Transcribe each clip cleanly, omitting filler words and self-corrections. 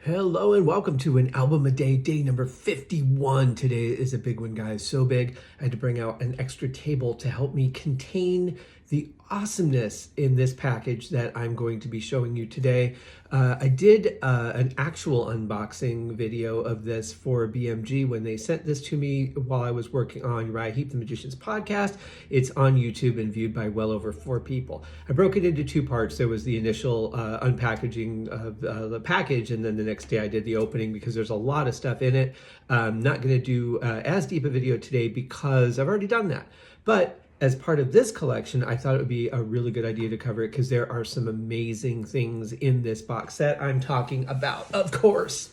Hello and welcome to an album a day, day number 51. Today is a big one, guys. So big, I had to bring out an extra table to help me contain the awesomeness in this package that I'm going to be showing you today. I did an actual unboxing video of this for BMG when they sent this to me while I was working on Uriah Heep, the Magician's podcast. It's on YouTube and viewed by well over 4 people. I broke it into 2 parts. There was the initial unpackaging of the package, and then the next day I did the opening because there's a lot of stuff in it. I'm not going to do as deep a video today because I've already done that. But as part of this collection, I thought it would be a really good idea to cover it because there are some amazing things in this box set. I'm talking about, of course,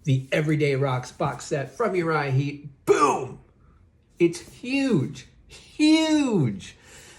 the Everyday Rocks box set from Uriah Heep. Boom! It's huge, huge.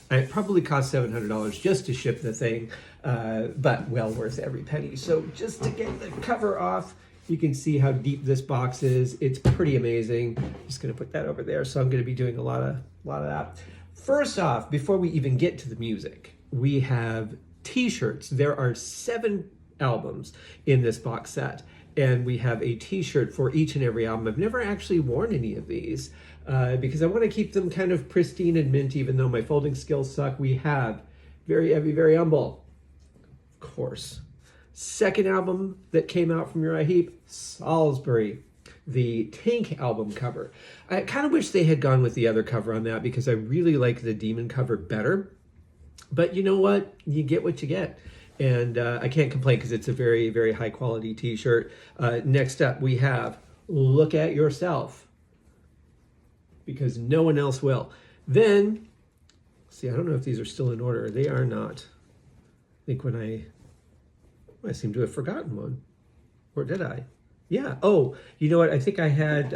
And it probably cost $700 just to ship the thing, but well worth every penny. So just to get the cover off, you can see how deep this box is. It's pretty amazing. I'm just gonna put that over there. So I'm gonna be doing a lot of that. First off, before we even get to the music, we have t-shirts. There are 7 albums in this box set, and we have a t-shirt for each and every album. I've never actually worn any of these because I want to keep them kind of pristine and mint, even though my folding skills suck. We have Very Heavy, Very Humble, of course. Second album that came out from Uriah Heep, Salisbury, the Tank album cover. I kind of wish they had gone with the other cover on that because I really like the Demon cover better. But you know what? You get what you get. And I can't complain because it's a very, very high quality t-shirt. Next up, we have Look at Yourself, because no one else will. Then, see, I don't know if these are still in order. They are not. I think I seem to have forgotten one. Or did I? Yeah. Oh, you know what? I think I had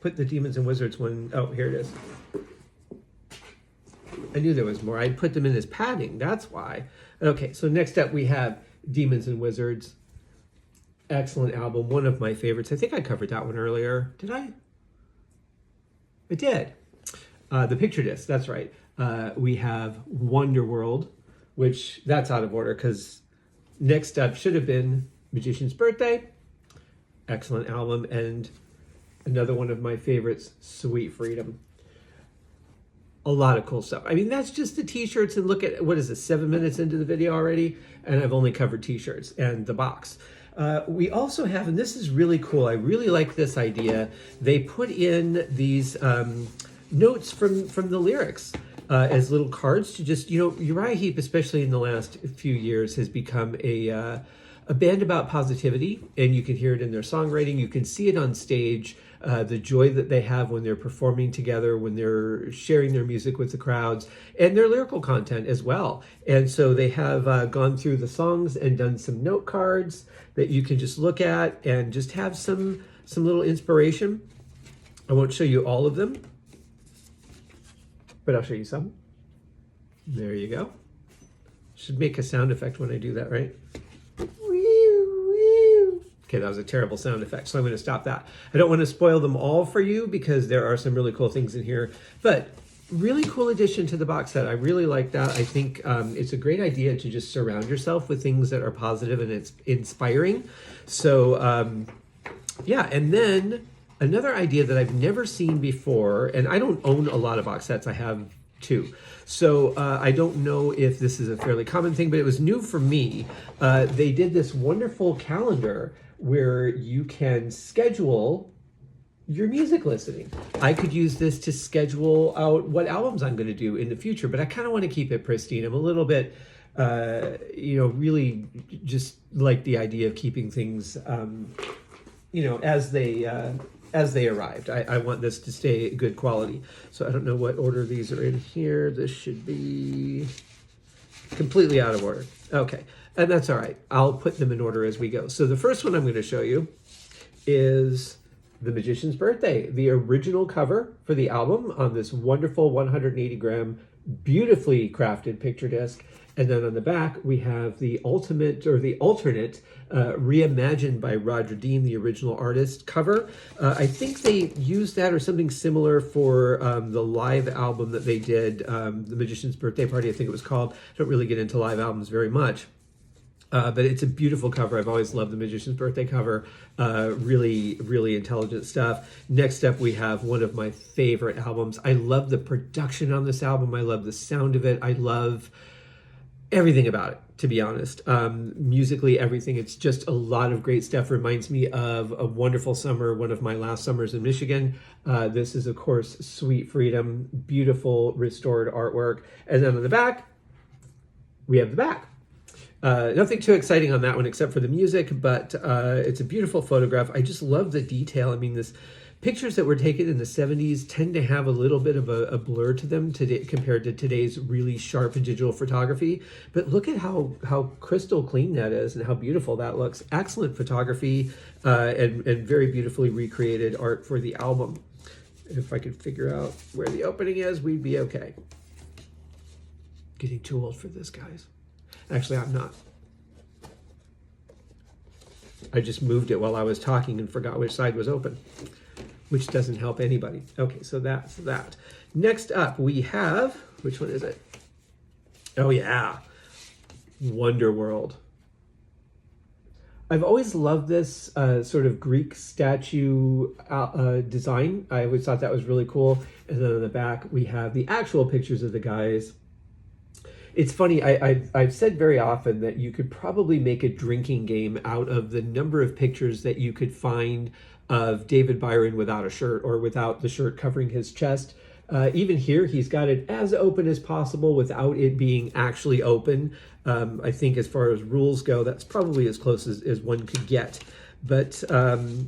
put the Demons and Wizards one. Oh, here it is. I knew there was more. I put them in as padding. That's why. Okay, so next up we have Demons and Wizards. Excellent album. One of my favorites. I think I covered that one earlier. Did I? I did. The picture disc. That's right. We have Wonderworld, which that's out of order because next up should have been Magician's Birthday. Excellent album. And another one of my favorites, Sweet Freedom. A lot of cool stuff. I mean, that's just the t-shirts, and look at, what is it, 7 minutes into the video already? And I've only covered t-shirts and the box. We also have, and this is really cool, I really like this idea, they put in these notes from the lyrics as little cards to just, you know, Uriah Heep, especially in the last few years, has become a band about positivity, and you can hear it in their songwriting. You can see it on stage, the joy that they have when they're performing together, when they're sharing their music with the crowds, and their lyrical content as well. And so they have gone through the songs and done some note cards that you can just look at and just have some little inspiration. I won't show you all of them, but I'll show you some. There you go. Should make a sound effect when I do that, right? Okay, that was a terrible sound effect, so I'm going to stop that. I don't want to spoil them all for you because there are some really cool things in here, but really cool addition to the box set. I really like that. I think it's a great idea to just surround yourself with things that are positive and it's inspiring. So yeah, and then another idea that I've never seen before, and I don't own a lot of box sets, I have 2. So I don't know if this is a fairly common thing, but it was new for me. They did this wonderful calendar where you can schedule your music listening. I could use this to schedule out what albums I'm going to do in the future, but I kind of want to keep it pristine. I'm a little bit, you know, really just like the idea of keeping things, you know, as they arrived. I want this to stay good quality. So I don't know what order these are in here. This should be completely out of order. Okay, and that's all right. I'll put them in order as we go. So the first one I'm going to show you is The Magician's Birthday, the original cover for the album on this wonderful 180-gram, beautifully crafted picture disc. And then on the back, we have the ultimate, or the alternate, reimagined by Roger Dean, the original artist, cover. I think they used that or something similar for the live album that they did, The Magician's Birthday Party, I think it was called. I don't really get into live albums very much. But it's a beautiful cover. I've always loved the Magician's Birthday cover. Really, really intelligent stuff. Next up, we have one of my favorite albums. I love the production on this album. I love the sound of it. I love everything about it, to be honest. Musically, everything. It's just a lot of great stuff. Reminds me of A Wonderful Summer, one of my last summers in Michigan. This is, of course, Sweet Freedom. Beautiful restored artwork. And then on the back, we have the back. Nothing too exciting on that one except for the music, but it's a beautiful photograph. I just love the detail. I mean, this pictures that were taken in the 70s tend to have a little bit of a blur to them today compared to today's really sharp digital photography. But look at how crystal clean that is and how beautiful that looks. Excellent photography and very beautifully recreated art for the album. If I could figure out where the opening is, we'd be okay. Getting too old for this, guys. Actually, I'm not. I just moved it while I was talking and forgot which side was open, which doesn't help anybody. Okay, so that's that. Next up, we have, which one is it? Oh yeah, Wonder World. I've always loved this sort of Greek statue design. I always thought that was really cool. And then on the back, we have the actual pictures of the guys. It's funny, I've said very often that you could probably make a drinking game out of the number of pictures that you could find of David Byron without a shirt or without the shirt covering his chest. Even here, he's got it as open as possible without it being actually open. I think as far as rules go, that's probably as close as one could get. But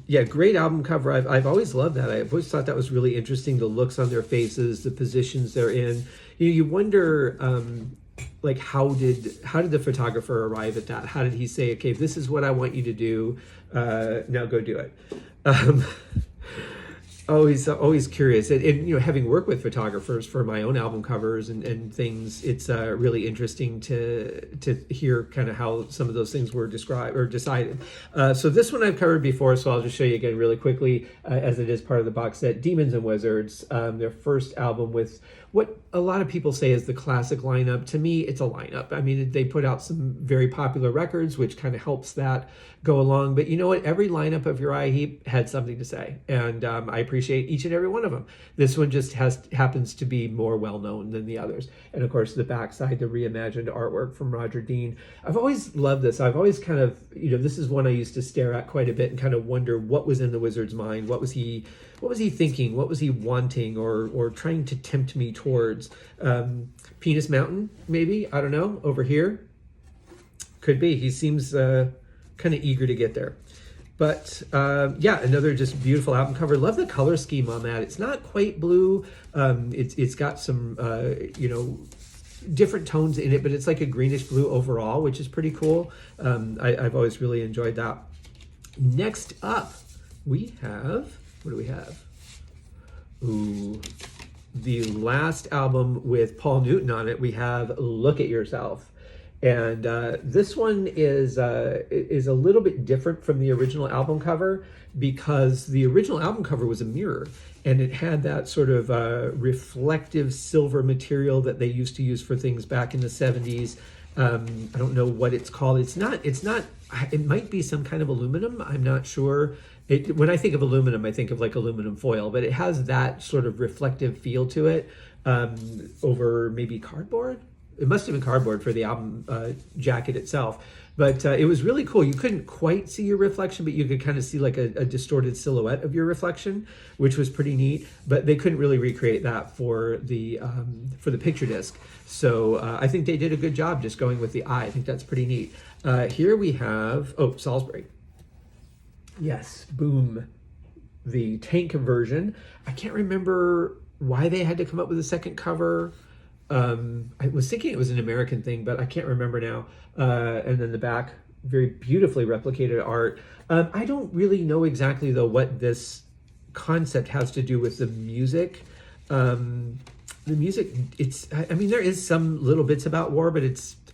yeah, great album cover. I've always loved that. I've always thought that was really interesting, the looks on their faces, the positions they're in. You wonder... like how did the photographer arrive at that? How did he say, okay, this is what I want you to do, now go do it? Always curious, and you know, having worked with photographers for my own album covers and things, it's really interesting to hear kind of how some of those things were described or decided. So this one I've covered before, so I'll just show you again really quickly, as it is part of the box set. Demons and Wizards, their first album with what a lot of people say is the classic lineup. To me, it's a lineup. I mean, they put out some very popular records, which kind of helps that go along. But you know what? Every lineup of Uriah Heep had something to say, and I appreciate each and every one of them. This one just happens to be more well-known than the others. And of course, the backside, the reimagined artwork from Roger Dean. I've always loved this. I've always kind of, you know, this is one I used to stare at quite a bit and kind of wonder what was in the wizard's mind. What was he thinking? What was he wanting or trying to tempt me towards? Penis Mountain, maybe? I don't know. Over here? Could be. He seems kind of eager to get there. But yeah, another just beautiful album cover. Love the color scheme on that. It's not quite blue. It's got some, you know, different tones in it, but it's like a greenish blue overall, which is pretty cool. I've always really enjoyed that. Next up, we have... what do we have? Ooh, the last album with Paul Newton on it. We have Look at Yourself. And this one is a little bit different from the original album cover because the original album cover was a mirror and it had that sort of reflective silver material that they used to use for things back in the 70s. I don't know what it's called. It's not, it might be some kind of aluminum. I'm not sure. When I think of aluminum, I think of like aluminum foil, but it has that sort of reflective feel to it over maybe cardboard. It must have been cardboard for the album jacket itself. But it was really cool. You couldn't quite see your reflection, but you could kind of see like a distorted silhouette of your reflection, which was pretty neat. But they couldn't really recreate that for the picture disc. So I think they did a good job just going with the eye. I think that's pretty neat. Here we have, Salisbury. Yes, boom. The tank version. I can't remember why they had to come up with a second cover. I was thinking it was an American thing, but I can't remember now. And then the back, very beautifully replicated art. I don't really know exactly, though, what this concept has to do with the music. The music, I mean, there is some little bits about war, but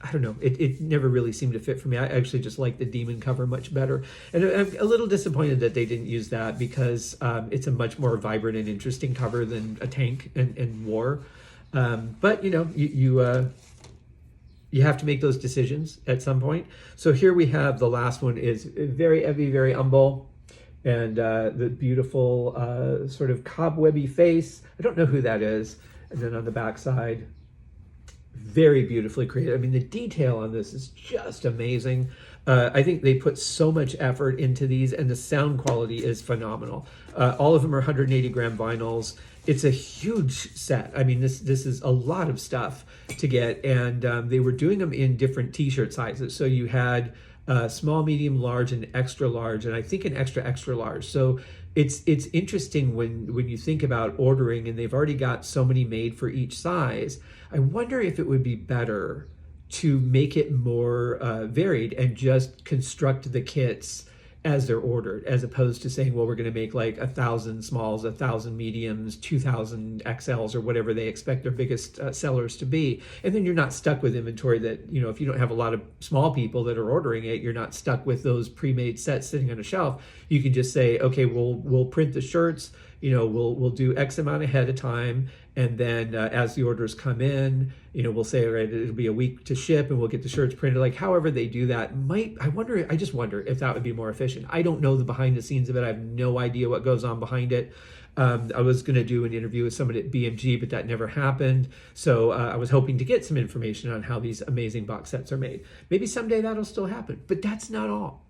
I don't know, it never really seemed to fit for me. I actually just like the Demon cover much better. And I'm a little disappointed that they didn't use that because it's a much more vibrant and interesting cover than a tank and war. But you know, you you have to make those decisions at some point. So here we have the last one is very heavy, very humble, and the beautiful sort of cobwebby face. I don't know who that is. And then on the back side, very beautifully created. I mean, the detail on this is just amazing. I think they put so much effort into these, and the sound quality is phenomenal. All of them are 180 gram vinyls. It's a huge set. I mean, this is a lot of stuff to get, and they were doing them in different t-shirt sizes. So you had small, medium, large, and extra large, and I think an extra, extra large. So it's interesting when you think about ordering, and they've already got so many made for each size. I wonder if it would be better to make it more varied and just construct the kits as they're ordered, as opposed to saying, well, we're going to make like 1,000 smalls, 1,000 mediums, 2,000 XLs, or whatever they expect their biggest sellers to be. And then you're not stuck with inventory that, you know, if you don't have a lot of small people that are ordering it, you're not stuck with those pre-made sets sitting on a shelf. You can just say, okay, we'll print the shirts, you know, we'll do X amount ahead of time. And then as the orders come in, you know, we'll say, all right, it'll be a week to ship, and we'll get the shirts printed. Like, however they do that, I just wonder if that would be more efficient. I don't know the behind the scenes of it. I have no idea what goes on behind it. I was going to do an interview with somebody at BMG, but that never happened. So I was hoping to get some information on how these amazing box sets are made. Maybe someday that'll still happen, but that's not all.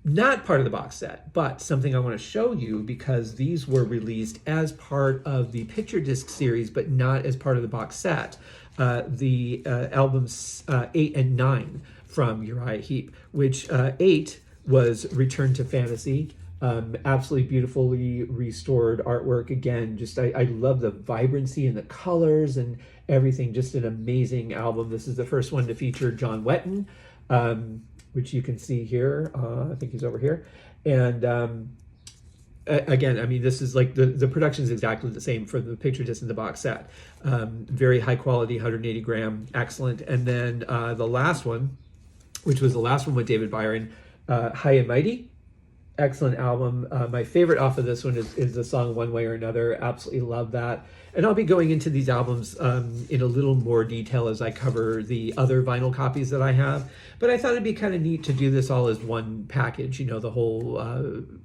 Not part of the box set, but something I want to show you, because these were released as part of the picture disc series, but not as part of the box set. The albums 8 and 9 from Uriah Heep, which 8 was Return to Fantasy. Absolutely beautifully restored artwork. Again, just I love the vibrancy and the colors and everything. Just an amazing album. This is the first one to feature John Wetton, which you can see here. I think he's over here. And again, I mean, this is like the production is exactly the same for the picture disc and the box set. Very high quality, 180 gram, excellent. And then the last one, which was the last one with David Byron, High and Mighty. Excellent album. My favorite off of this one is the song One Way or Another. Absolutely love that. And I'll be going into these albums in a little more detail as I cover the other vinyl copies that I have. But I thought it'd be kind of neat to do this all as one package, you know, the whole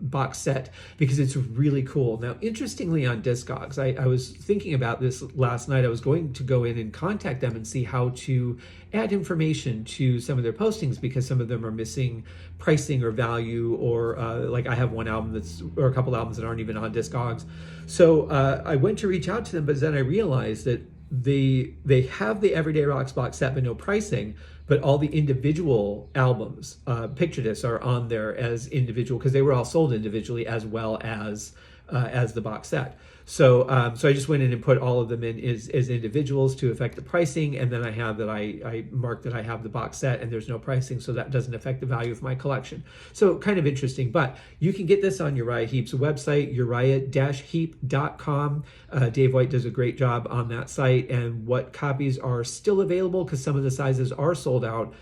box set, because it's really cool. Now, interestingly, on Discogs, I was thinking about this last night. I was going to go in and contact them and see how to add information to some of their postings, because some of them are missing pricing or value, or like I have one album or a couple albums that aren't even on Discogs. So I went to reach out to them, but then I realized that they have the Everyday Rocks box set but no pricing, but all the individual albums, picture discs, are on there as individual, because they were all sold individually as well as the box set. So I just went in and put all of them in as individuals to affect the pricing, and then I have that I marked that I have the box set and there's no pricing, so that doesn't affect the value of my collection. So kind of interesting, but you can get this on Uriah Heep's website, uriah-heep.com. Dave White does a great job on that site, and what copies are still available, because some of the sizes are sold out,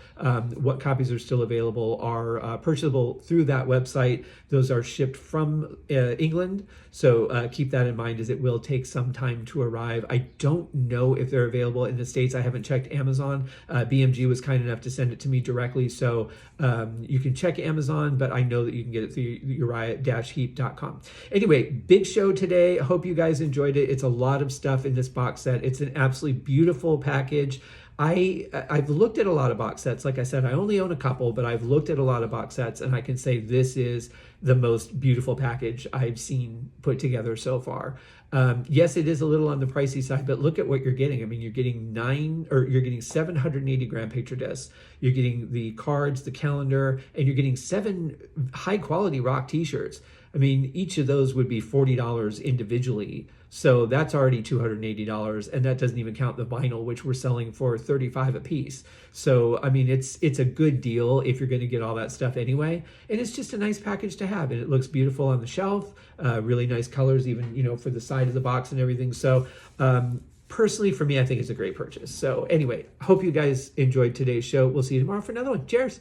what copies are still available are purchasable through that website. Those are shipped from England, so keep that in mind, as it will take some time to arrive. I don't know if they're available in the States. I haven't checked Amazon. BMG was kind enough to send it to me directly, so you can check Amazon, but I know that you can get it through uriah-heep.com. Anyway, big show today. I hope you guys enjoyed it. It's a lot of stuff in this box set. It's an absolutely beautiful package. I've looked at a lot of box sets. Like I said, I only own a couple, but I've looked at a lot of box sets, and I can say this is the most beautiful package I've seen put together so far. Yes, it is a little on the pricey side, but look at what you're getting. I mean, you're getting 780 gram picture discs. You're getting the cards, the calendar, and you're getting 7 high quality rock t-shirts. I mean, each of those would be $40 individually. So that's already $280, and that doesn't even count the vinyl, which we're selling for $35 a piece. So, I mean, it's a good deal if you're going to get all that stuff anyway. And it's just a nice package to have, and it looks beautiful on the shelf. Really nice colors, even, you know, for the side of the box and everything. So, personally, for me, I think it's a great purchase. So anyway, hope you guys enjoyed today's show. We'll see you tomorrow for another one. Cheers.